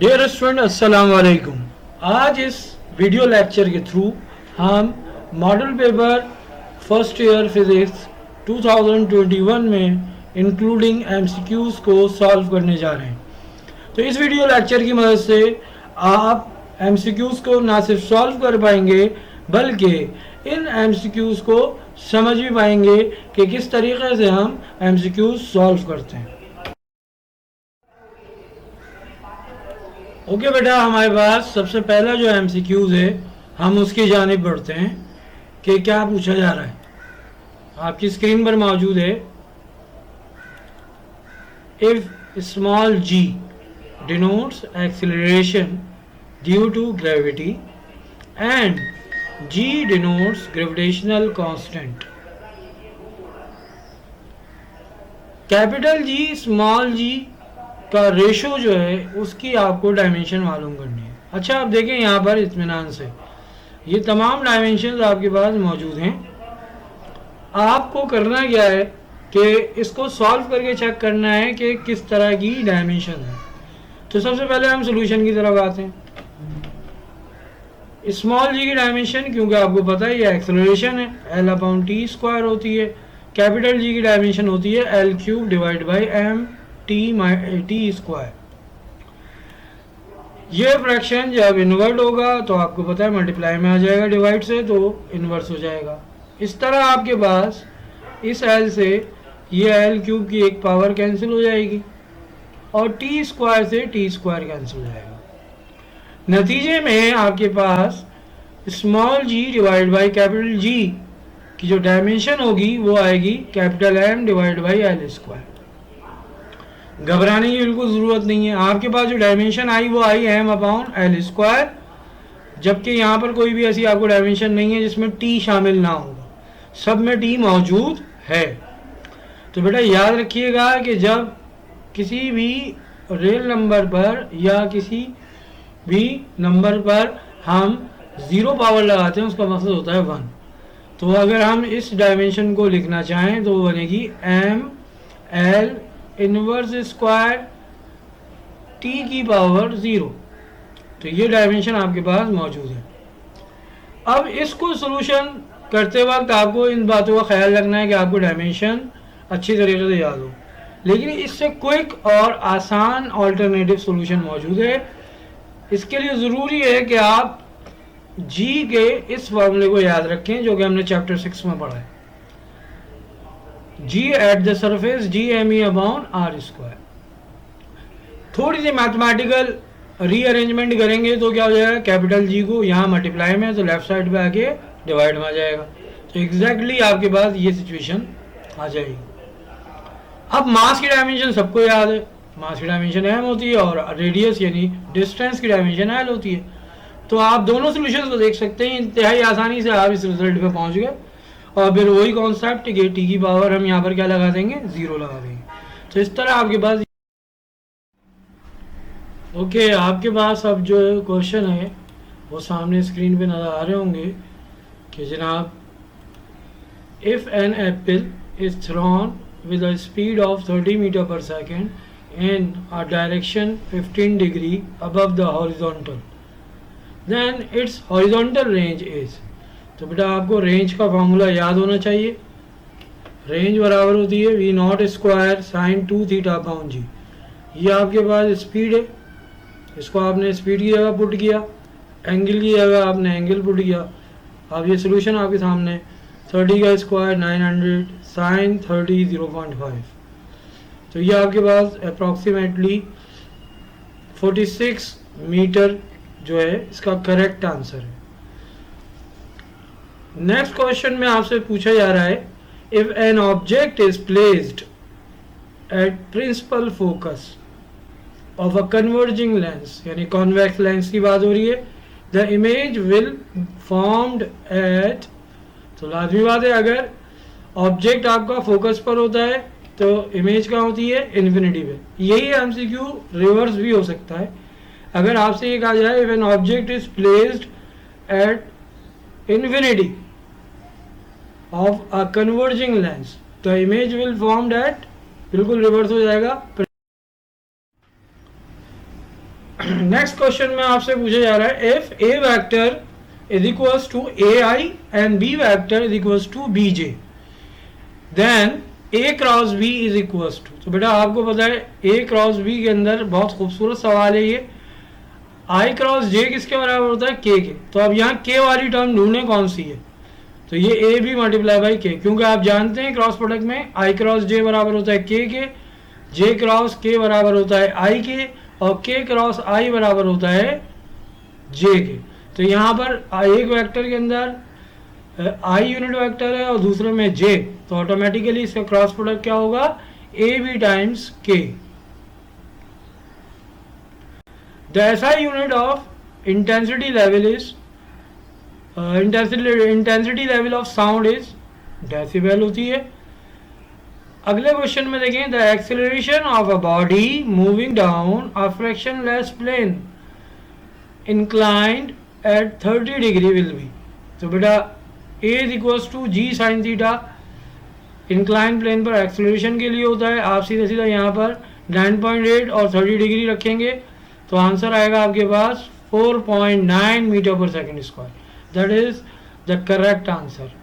Dear student अस्सलाम वालेकुम। आज इस वीडियो लेक्चर के थ्रू हम model paper first year physics 2021 में इंक्लूडिंग एमसीक्यूज़ को सॉल्व करने जा रहे हैं। तो इस वीडियो लेक्चर की मदद से आप एमसीक्यूज़ को ना सिर्फ सॉल्व कर पाएंगे बल्कि इन एमसीक्यूज़ को समझ भी पाएंगे कि किस तरीके से हम एमसीक्यूज़ सॉल्व करते हैं। ओके बेटा, हमारे पास सबसे पहला जो एमसीक्यूज़ है हम उसकी जानिब बढ़ते हैं कि क्या पूछा जा रहा है। आपकी स्क्रीन पर मौजूद है, if small g denotes acceleration due to gravity and g denotes gravitational constant, capital G small g का रेशो जो है उसकी आपको डायमेंशन मालूम करनी है। अच्छा, आप देखें यहाँ पर इत्मीनान से ये तमाम डायमेंशन आपके पास मौजूद हैं। आपको करना क्या है कि इसको सॉल्व करके चेक करना है कि किस तरह की डायमेंशन है। तो सबसे पहले हम सोल्यूशन की तरफ आते हैं। स्मॉल जी की डायमेंशन, क्योंकि आपको पता है ये एक्सेलरेशन है, L/T² होती है। कैपिटल जी की डायमेंशन होती है L³ डिवाइड बाई T²। ये फ्रैक्शन जब इन्वर्ट होगा तो आपको पता है मल्टीप्लाई में आ जाएगा, डिवाइड से तो इन्वर्स हो जाएगा। इस तरह आपके पास इस L से ये L³ की एक पावर कैंसिल हो जाएगी और T² से T² कैंसिल हो जाएगा। नतीजे में आपके पास small g divide by capital G की जो डायमेंशन होगी वो आएगी capital M divide by L²। घबराने की बिल्कुल ज़रूरत नहीं है। आपके पास जो डायमेंशन आई वो आई M/L², जबकि यहाँ पर कोई भी ऐसी आपको डायमेंशन नहीं है जिसमें T शामिल ना होगा, सब में T मौजूद है। तो बेटा याद रखिएगा कि जब किसी भी रियल नंबर पर या किसी भी नंबर पर हम ज़ीरो पावर लगाते हैं उसका मकसद होता है 1। तो अगर हम इस डायमेंशन को लिखना चाहें तो वो बनेगी M/L इनवर्स स्क्वायर T की पावर 0। तो ये डायमेंशन आपके पास मौजूद है। अब इसको सोल्यूशन करते वक्त आपको इन बातों का ख्याल रखना है कि आपको डायमेंशन अच्छी तरीके से याद हो, लेकिन इससे क्विक और आसान ऑल्टरनेटिव सोल्यूशन मौजूद है। इसके लिए ज़रूरी है कि आप G के इस फॉर्मूले को याद रखें जो कि हमने चैप्टर 6 में पढ़ा है। G at the surface GME/R²। थोड़ी सी मैथमेटिकल रीअरेंजमेंट करेंगे तो क्या हो जाएगा, कैपिटल G को यहाँ मल्टीप्लाई में तो लेफ्ट साइड पे आके डिवाइड में आ जाएगा। तो एग्जैक्टली आपके पास ये सिचुएशन आ जाएगी। अब मास की डायमेंशन सबको याद है, मास की डायमेंशन m होती है और रेडियस यानी डिस्टेंस की डायमेंशन l होती है। तो आप दोनों सोल्यूशन को देख सकते हैं, इंतहाई आसानी से आप इस रिजल्ट पे पहुंच गए। और फिर वही कॉन्सेप्ट कि T की पावर हम यहाँ पर क्या लगा देंगे, 0 लगा देंगे। तो इस तरह आपके पास ओके आपके पास अब जो क्वेश्चन है वो सामने स्क्रीन पे नज़र आ रहे होंगे कि जनाब, if an apple is thrown with a speed of 30 meter per second in a direction 15 degree above the horizontal, then its horizontal range is। तो बेटा आपको रेंज का फार्मूला याद होना चाहिए। रेंज बराबर होती है V0² sin 2θ/g। ये आपके पास स्पीड है, इसको आपने स्पीड की जगह पुट किया, एंगल की जगह आपने एंगल पुट किया। अब ये सोल्यूशन आपके सामने 30 का स्क्वायर 900 sin 30 0.5। तो ये आपके पास अप्रॉक्सीमेटली 46 मीटर जो है इसका करेक्ट आंसर है। नेक्स्ट क्वेश्चन में आपसे पूछा जा रहा है, if an object is placed at principal focus of a converging lens, यानी कॉन्वेक्स लेंस की बात हो रही है, the image will formed at. तो लाजमी बात है अगर ऑब्जेक्ट आपका फोकस पर होता है तो इमेज कहाँ होती है, इन्फिनिटी पे। यही एमसीक्यू रिवर्स भी हो सकता है। अगर आपसे ये कहा जाए if an object is placed at infinity of a converging lens तो इमेज विल फॉर्म्ड एट, बिल्कुल रिवर्स हो जाएगा। नेक्स्ट क्वेश्चन में आपसे पूछा जा रहा है if A vector is equals to A I and B vector is equals to B J then A cross B is equals to. तो बेटा आपको पता है ए क्रॉस बी के अंदर बहुत खूबसूरत सवाल है ये, आई क्रॉस जे किसके बराबर होता है, के के। तो अब यहाँ के वाली टर्म ढूंढने कौन सी है, तो ये ए बी मल्टीप्लाई बाई के, क्योंकि आप जानते हैं क्रॉस प्रोडक्ट में आई क्रॉस जे बराबर होता है के, जे क्रॉस के बराबर होता है आई के, और के क्रॉस आई बराबर होता है जे के। तो यहाँ पर एक वेक्टर के अंदर आई यूनिट वेक्टर है और दूसरे में जे, तो ऑटोमेटिकली इसका क्रॉस प्रोडक्ट क्या होगा, A B times k. The SI unit of intensity level is intensity level of sound is decibel होती है। अगले क्वेश्चन में देखें the acceleration of a body moving down a frictionless plane inclined at 30 degree will be. तो बेटा a is equals to g sine theta, incline plane पर acceleration के लिए होता है। आप सीधा सीधा यहाँ पर 9.8 और 30 डिग्री रखेंगे तो आंसर आएगा आपके पास 4.9 मीटर पर second square. That is the correct answer.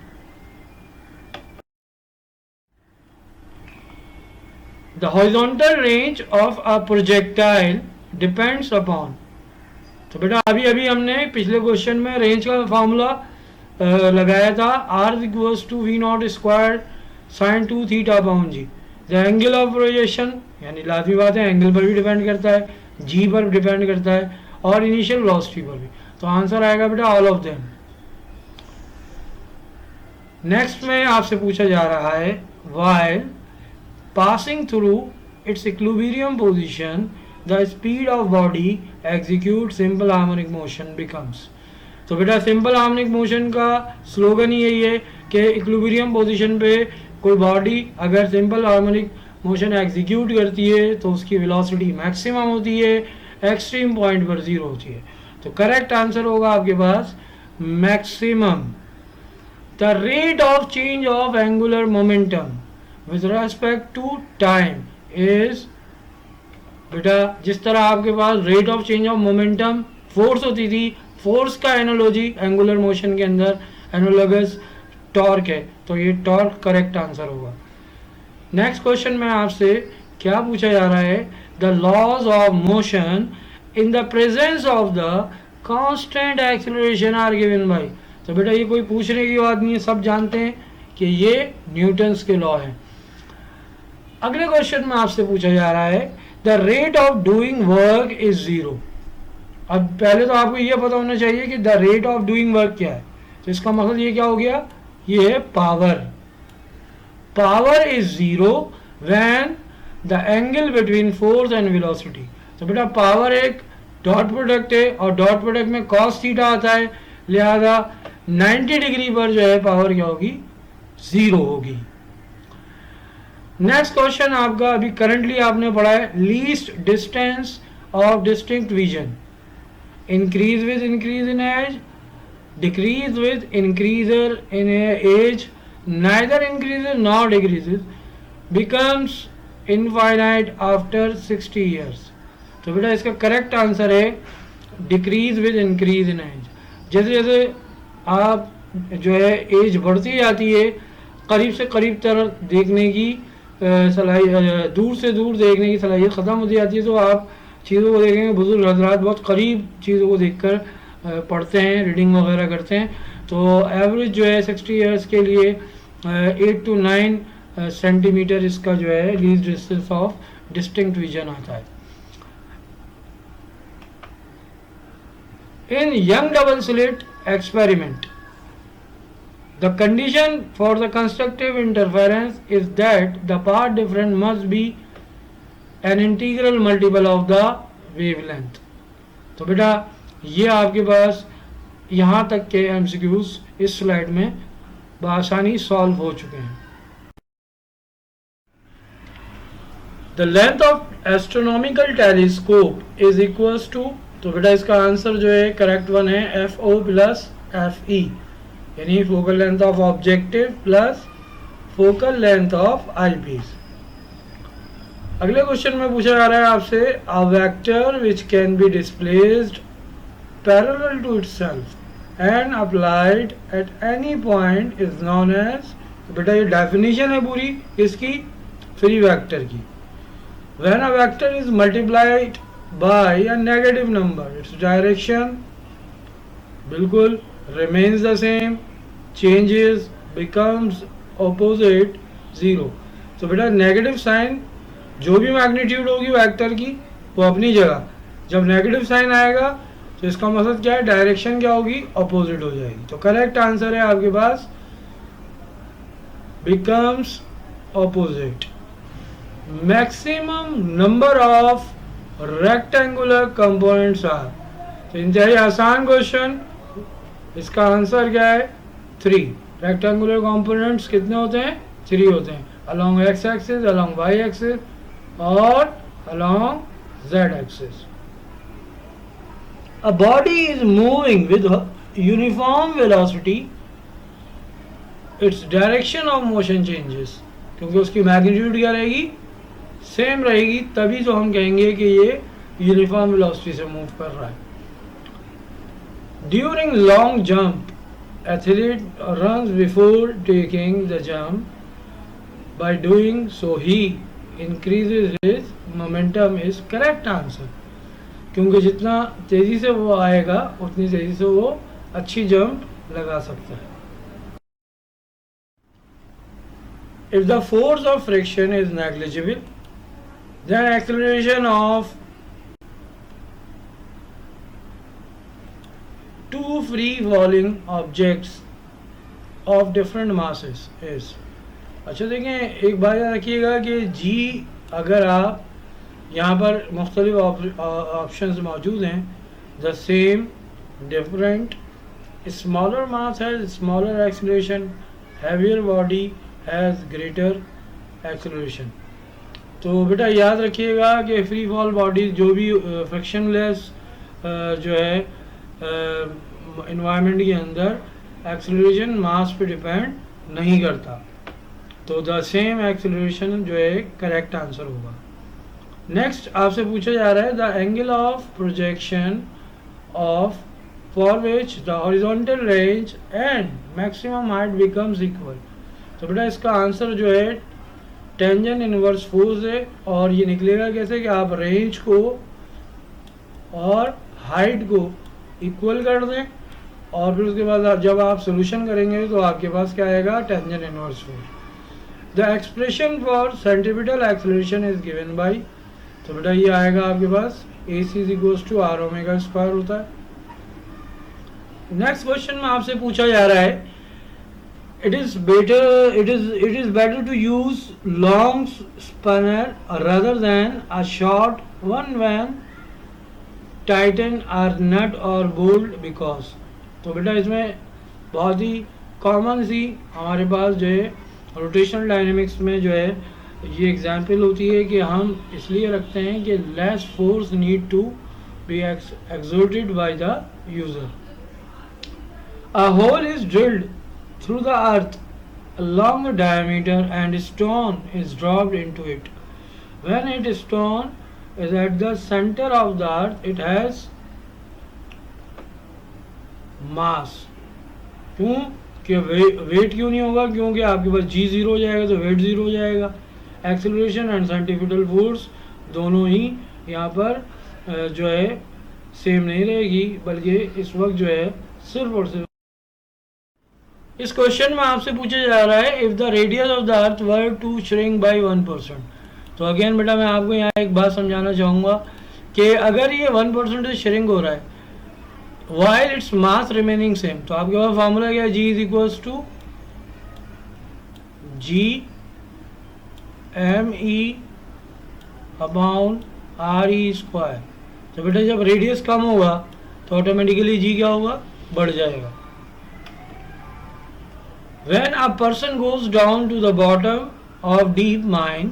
The horizontal range of a projectile depends upon। तो बेटा अभी अभी हमने पिछले क्वेश्चन में रेंज का फॉर्मूला लगाया था, R equals to V naught square sine 2 theta upon G. The angle of projection, यानी लाजमी बात है एंगल पर भी डिपेंड करता है, जी पर डिपेंड करता है और इनिशियल वेलोसिटी पर भी। तो आंसर आएगा बेटा ऑल ऑफ देम। नेक्स्ट में आपसे पूछा जा रहा है while passing through its equilibrium position the speed of body execute simple harmonic motion becomes। तो बेटा सिंपल हार्मोनिक मोशन का स्लोगन ही यही है कि इक्विलिब्रियम पोजीशन पे कोई बॉडी अगर सिंपल हार्मोनिक मोशन एग्जीक्यूट करती है तो उसकी वेलोसिटी मैक्सिमम होती है, एक्सट्रीम पॉइंट पर 0 होती है। तो करेक्ट आंसर होगा आपके पास maximum. The rate of change of angular momentum with respect to time is, बेटा जिस तरह आपके पास rate of change of momentum force होती थी, फोर्स का एनालॉजी एंगुलर मोशन के अंदर एनालॉगस टॉर्क है, तो ये टॉर्क करेक्ट आंसर होगा। नेक्स्ट क्वेश्चन में आपसे क्या पूछा जा रहा है, the laws of motion in the presence of the constant acceleration are given by. तो बेटा ये कोई पूछने की बात नहीं है, सब जानते हैं कि ये न्यूटन्स के लॉ है। अगले क्वेश्चन में आपसे पूछा जा रहा है the rate of doing work is 0। अब पहले तो आपको ये पता होना चाहिए कि the rate of doing work क्या है, तो इसका मतलब ये क्या हो गया, ये है power. Power is 0 when the angle between force and velocity. तो बेटा पावर एक डॉट प्रोडक्ट है और डॉट प्रोडक्ट में कॉस थीटा आता है, लिहाजा 90 डिग्री पर जो है पावर क्या होगी, 0 होगी। नेक्स्ट क्वेश्चन आपका अभी करंटली आपने पढ़ा है least distance of distinct vision increase with increase in age, decrease with increase in age, neither increases nor decreases, becomes infinite after 60 years. तो बेटा इसका करेक्ट आंसर है decrease with increase in age. जैसे जैसे आप जो है एज बढ़ती जाती है, करीब से करीब तरह देखने की सलाहियत, दूर से दूर देखने की सलाहियत ख़त्म होती जाती है, तो आप चीज़ों को देखेंगे बुजुर्ग हजरात बहुत करीब चीज़ों को देखकर पढ़ते हैं, रीडिंग वगैरह करते हैं। तो एवरेज जो है 60 ईयर्स के लिए 8 to 9 सेंटीमीटर इसका जो है least distance of distinct vision आता है। In Young double slit experiment the condition for the constructive interference is that the path difference must be an integral multiple of the wavelength। तो बेटा ये आपके पास यहाँ तक के MCQs इस स्लाइड में बआसानी सॉल्व हो चुके हैं। The length of astronomical telescope is equals to, तो बेटा इसका आंसर जो है करेक्ट वन है FO प्लस FE, यानी focal length of objective plus focal length of eyepiece. अगले क्वेश्चन में पूछा जा रहा है आपसे, a vector which can be displaced parallel to itself and applied at any point is known as, बेटा ये डेफिनेशन है पूरी इसकी फ्री वेक्टर की। When a vector is multiplied by a negative number its direction बिल्कुल remains the same, changes becomes opposite zero. तो बेटा negative sign जो भी मैग्नीट्यूड होगी वेक्टर की वो अपनी जगह, जब नेगेटिव साइन आएगा तो इसका मतलब क्या है, डायरेक्शन क्या होगी, ऑपोजिट हो जाएगी। तो करेक्ट आंसर है आपके पास becomes opposite. Maximum number of rectangular components are, तो इंतहाई आसान क्वेश्चन, इसका आंसर क्या है 3। रेक्टेंगुलर कंपोनेंट्स कितने होते हैं, 3 होते हैं, along X axis, along Y axis और along Z axis. A body is moving with uniform velocity, its direction of motion changes, क्योंकि उसकी मैग्नीट्यूड क्या रहेगी, सेम रहेगी, तभी तो हम कहेंगे कि ये यूनिफॉर्म वेलोसिटी से मूव कर रहा है। During long jump athlete runs before taking the jump, by doing so he increases his momentum is correct answer, क्योंकि जितना तेजी से वो आएगा उतनी तेजी से वो अच्छी जंप लगा सकता है। If the force of friction is negligible, then acceleration of two free falling objects of different masses is, अच्छा देखें एक बात याद रखिएगा कि जी अगर आप यहाँ पर मुख्तलिफ ऑप्शंस मौजूद हैं, the same different, smaller mass has smaller acceleration, heavier body has greater acceleration. तो बेटा याद रखिएगा कि फ्री फॉल बॉडी जो भी फ्रिक्शनलेस जो है इन्वायरमेंट के अंदर एक्सेलरेशन मास पे डिपेंड नहीं करता, तो द सेम एक्सेलरेशन जो है करेक्ट आंसर होगा। नेक्स्ट आपसे पूछा जा रहा है the angle of projection of for which the horizontal range and maximum height becomes equal. तो बेटा इसका आंसर जो है टेंजेंट इनवर्स फोर्स है, और ये निकलेगा कैसे कि आप रेंज को और हाइट को इक्वल कर दें, और फिर उसके बाद जब आप सोल्यूशन करेंगे तो आपके पास क्या आएगा, tangent inverse force. The expression for centripetal acceleration is given by, तो बेटा ये आएगा आपके पास AC = R ओमेगा स्क्वायर होता है। नेक्स्ट क्वेश्चन में आपसे पूछा जा रहा है, it is better to use long spanner rather than a short one when tighten are nut और बोल्ट बिकॉज। तो बेटा इसमें बहुत ही कॉमन सी हमारे पास जो है रोटेशनल डायनेमिक्स में जो है ये एग्जांपल होती है कि हम इसलिए रखते हैं कि less force need to be exerted by the user. A hole is drilled through the earth along the diameter and stone is dropped into it. When it stone is at the center of the earth, it has mass. क्यों कि wait क्यों नहीं होगा, क्योंकि आपके पास g 0 हो जाएगा तो वेट 0 हो जाएगा। एक्सेलरेशन एंड सेंट्रीपिटल फोर्स दोनों ही यहाँ पर जो है सेम नहीं रहेगी, बल्कि इस वक्त जो है सिर्फ और सिर्फ। इस क्वेश्चन में आपसे पूछा जा रहा है if the radius of the earth were to shrink by 1%। तो अगेन बेटा मैं आपको यहाँ एक बात समझाना चाहूँगा कि अगर ये 1% से श्रिंक हो रहा है while its mass remaining same, तो आपके पास फार्मूला क्या है, G = G(m)(e)/r(e)²। तो बेटा जब रेडियस कम होगा तो ऑटोमेटिकली G क्या होगा, बढ़ जाएगा। When a person goes down to the bottom of deep mine,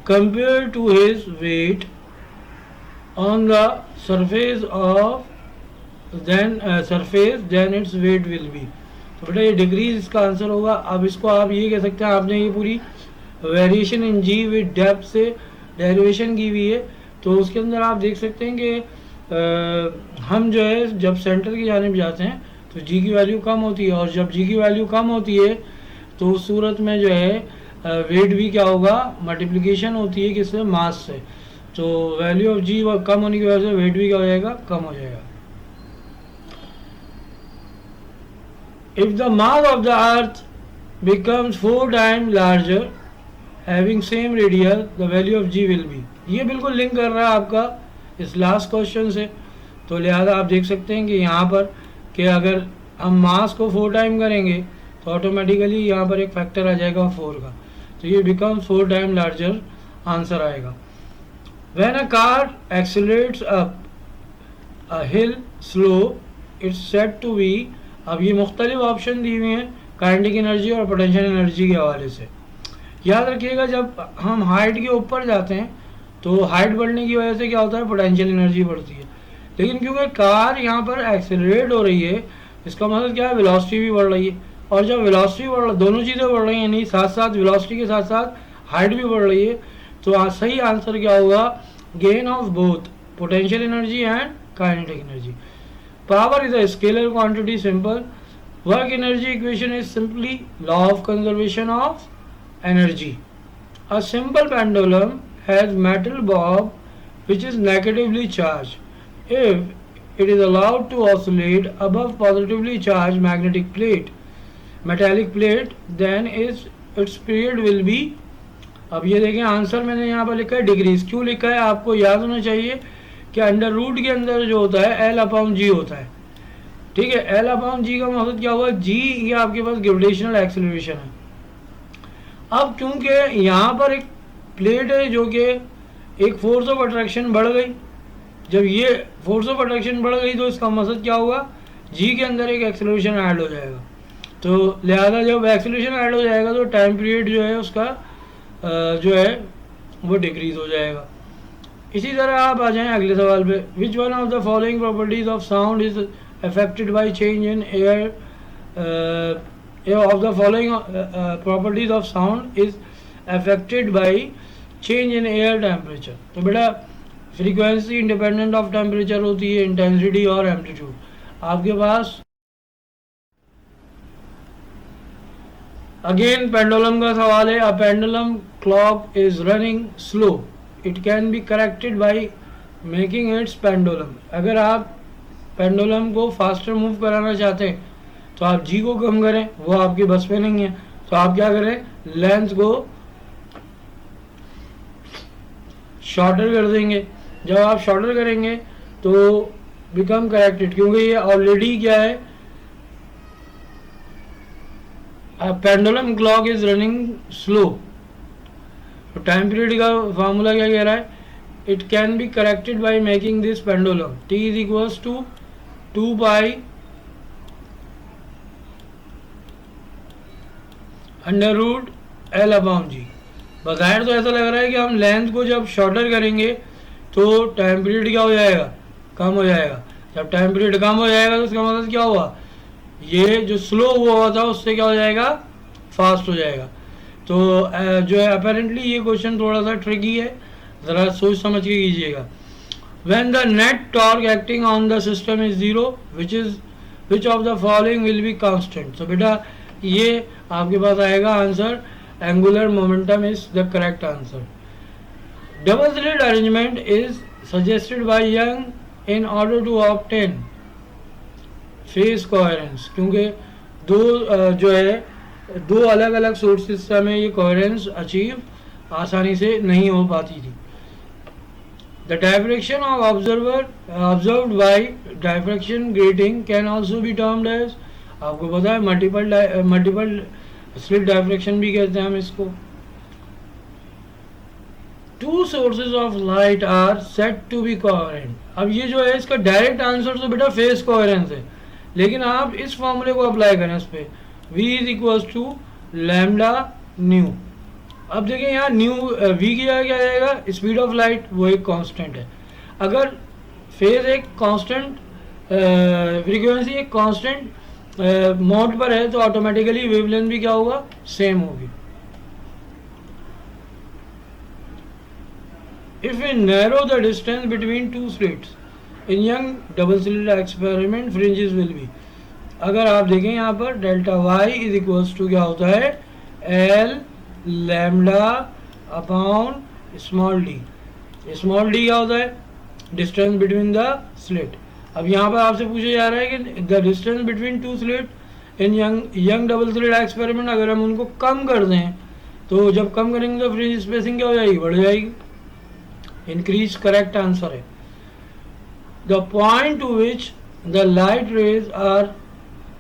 compared to his weight on the surface of then its weight will be। तो बेटा ये डिग्रीज इसका आंसर होगा। अब इसको आप ये कह सकते हैं, आपने ये पूरी variation in G with depth से डेरिवेशन की हुई है। तो उसके अंदर आप देख सकते हैं कि हम जो है जब सेंटर की जानिब जाते हैं तो जी की वैल्यू कम होती है, और जब जी की वैल्यू कम होती है तो उस सूरत में जो है वेट भी क्या होगा, मल्टीप्लिकेशन होती है किससे, मास से। तो वैल्यू ऑफ जी कम होने की वजह से वेट भी क्या हो जाएगा, कम हो जाएगा। If the mass of the earth becomes 4 times larger having same radius the value of g will be। ये बिल्कुल लिंक कर रहा है आपका इस लास्ट क्वेश्चन से। तो लिहाजा आप देख सकते हैं कि यहाँ पर कि अगर हम मास को 4 टाइम करेंगे तो ऑटोमेटिकली यहाँ पर एक फैक्टर आ जाएगा 4 का, तो ये becomes 4 टाइम लार्जर आंसर आएगा। When a car accelerates up a hill slope it's said to be, अब ये मुख्तलिफ ऑप्शन दी हुई हैं काइनेटिक एनर्जी और पोटेंशियल एनर्जी के हवाले से। याद रखिएगा जब हम हाइट के ऊपर जाते हैं तो हाइट बढ़ने की वजह से क्या होता है, पोटेंशियल एनर्जी बढ़ती है। लेकिन क्योंकि कार यहाँ पर एक्सेलरेट हो रही है, इसका मतलब क्या है, वेलोसिटी भी बढ़ रही है। और जब वेलोसिटी बढ़ रही, दोनों चीज़ें बढ़ रही हैं, यानी साथ साथ वेलोसिटी के साथ साथ हाइट भी बढ़ रही है, तो सही आंसर क्या होगा, gain of both potential energy and kinetic energy. Power is a scalar quantity, simple. Work energy equation is simply law of conservation of energy. A simple pendulum has metal bob which is negatively charged. If it is allowed to oscillate above positively charged metallic plate, then its period will be, अब ये देखें answer मैंने यहाँ पर लिखा है degrees. क्यों लिखा है, आपको याद होना चाहिए कि अंडर रूट के अंदर जो होता है एल अपॉन जी होता है, ठीक है। एल अपॉन जी का मतलब क्या हुआ, जी ये आपके पास ग्रेविटेशनल एक्सेलरेशन है। अब क्योंकि यहाँ पर एक प्लेट है जो कि एक फोर्स ऑफ अट्रैक्शन बढ़ गई, जब ये फोर्स ऑफ अट्रैक्शन बढ़ गई तो इसका मतलब क्या होगा, जी के अंदर एक एक्सेलरेशन ऐड हो जाएगा। तो लिहाजा जब एक्सेलरेशन ऐड हो जाएगा तो टाइम पीरियड जो है उसका जो है वो डिक्रीज हो जाएगा। इसी तरह आप आ जाएं अगले सवाल पे। Which one of the following properties of sound is affected by change in air of the following properties of sound is affected by change in air temperature। तो बेटा फ्रीक्वेंसी इंडिपेंडेंट ऑफ टेम्परेचर होती है, intensity और amplitude. आपके पास again pendulum का सवाल है। A pendulum clock is running slow, it can be corrected by making it's pendulum. अगर आप पेंडुलम को फास्टर मूव कराना चाहते हैं तो आप जी को कम करें, वो आपकी बस में नहीं है, तो आप क्या करें, लेंथ को शॉर्टर कर देंगे। जब आप शॉर्टर करेंगे तो बिकम करेक्टेड, क्योंकि ये ऑलरेडी क्या है, pendulum clock is running slow. तो टाइम पीरियड का फार्मूला क्या कह रहा है, it can be corrected by making this pendulum T is equals to 2 pi under root L upon g. बज़ाहिर तो ऐसा लग रहा है कि हम लेंथ को जब शॉर्टर करेंगे तो टाइम पीरियड क्या हो जाएगा, कम हो जाएगा। जब टाइम पीरियड कम हो जाएगा तो इसका मतलब क्या हुआ, ये जो स्लो हुआ था उससे क्या हो जाएगा, फास्ट हो जाएगा। तो जो है अपेरेंटली ये क्वेश्चन थोड़ा सा ट्रिकी है, ज़रा सोच समझ के कीजिएगा। When the net torque acting on the system is zero, which of the following will be constant? So बेटा ये आपके पास आएगा answer, angular momentum is the correct answer. Double slit arrangement is suggested by Young in order to obtain phase coherence, क्योंकि जो है दो अलग अलग सोर्सेज से हमें ये कोहेरेंस अचीव आसानी से नहीं हो पाती थी। The diffraction of observed by diffraction grating can also be termed as, आपको पता है मल्टीपल स्लिट डायफ्रैक्शन भी कहते हैं हम इसको। Two sources of light are said to be coherent। अब ये जो है इसका डायरेक्ट आंसर तो बेटा फेस कोहेरेंस है, लेकिन आप इस फॉर्मूले को अप्लाई करें इस पे, V is equals to lambda nu. अब देखिए यहाँ न्यू वी की जगह क्या जाएगा, स्पीड ऑफ लाइट, वो एक कांस्टेंट है। अगर फेज एक कांस्टेंट फ्रीक्वेंसी एक कांस्टेंट मोड पर है तो ऑटोमेटिकली वेवलेंथ भी क्या होगा, सेम होगी। If we narrow the distance between two slits in young double slit experiment, fringes will be, अगर आप देखें यहाँ पर delta y is equals to क्या होता है, L lambda upon small D. Small D क्या होता है, डिस्टेंस बिटवीन द स्लिट। अब यहाँ पर आपसे पूछा जा रहा है कि the distance between to slit in Young double slit experiment, अगर हम उनको कम कर दें तो जब कम करेंगे तो फ्रिंज स्पेसिंग क्या हो जाएगी, बढ़ जाएगी, इंक्रीज। करेक्ट आंसर है। The point to which the light rays are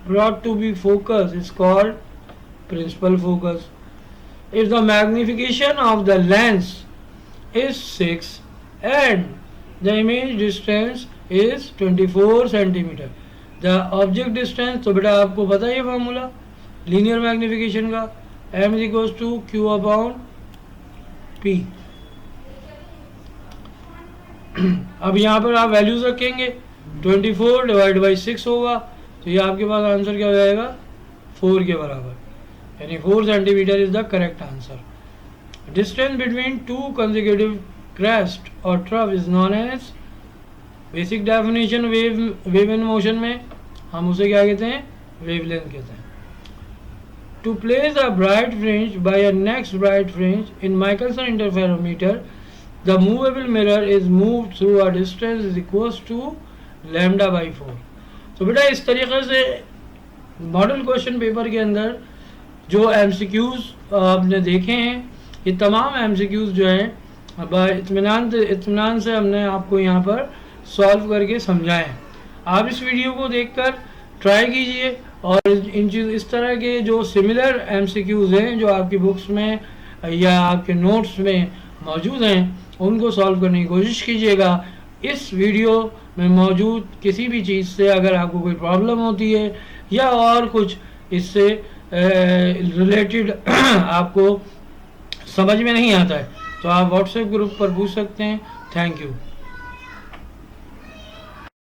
brought to be focus is called principal focus. If the magnification of the lens is 6 and the image distance is 24 centimeter, the object distance, तो बेटा आपको पता है ये formula linear magnification का, m is equals to q upon p। अब यहाँ पर आप वैल्यूज रखेंगे, 24 डिवाइड बाई 6 होगा, तो ये आपके पास आंसर क्या हो जाएगा, 4 के बराबर, यानी 4 centimetre is the correct answer. Distance between two consecutive crest और trough is known as, basic definition wave in motion में हम उसे क्या कहते हैं, वेवलेंथ कहते हैं। To place a bright fringe by a next bright fringe in Michelson interferometer, the movable mirror is moved through a distance is equals to lambda by 4। तो बेटा इस तरीके से मॉडल क्वेश्चन पेपर के अंदर जो एमसीक्यूज आपने देखे हैं, ये तमाम एमसीक्यूज जो हैं इत्मीनान से हमने आपको यहाँ पर सॉल्व करके समझाए हैं। आप इस वीडियो को देखकर ट्राई कीजिए और इन चीज़ इस तरह के जो सिमिलर एमसीक्यूज हैं जो आपकी बुक्स में या आपके नोट्स में मौजूद हैं उनको सॉल्व करने की कोशिश कीजिएगा। इस वीडियो में मौजूद किसी भी चीज़ से अगर आपको कोई प्रॉब्लम होती है या और कुछ इससे रिलेटेड आपको समझ में नहीं आता है तो आप व्हाट्सएप ग्रुप पर पूछ सकते हैं। Thank you.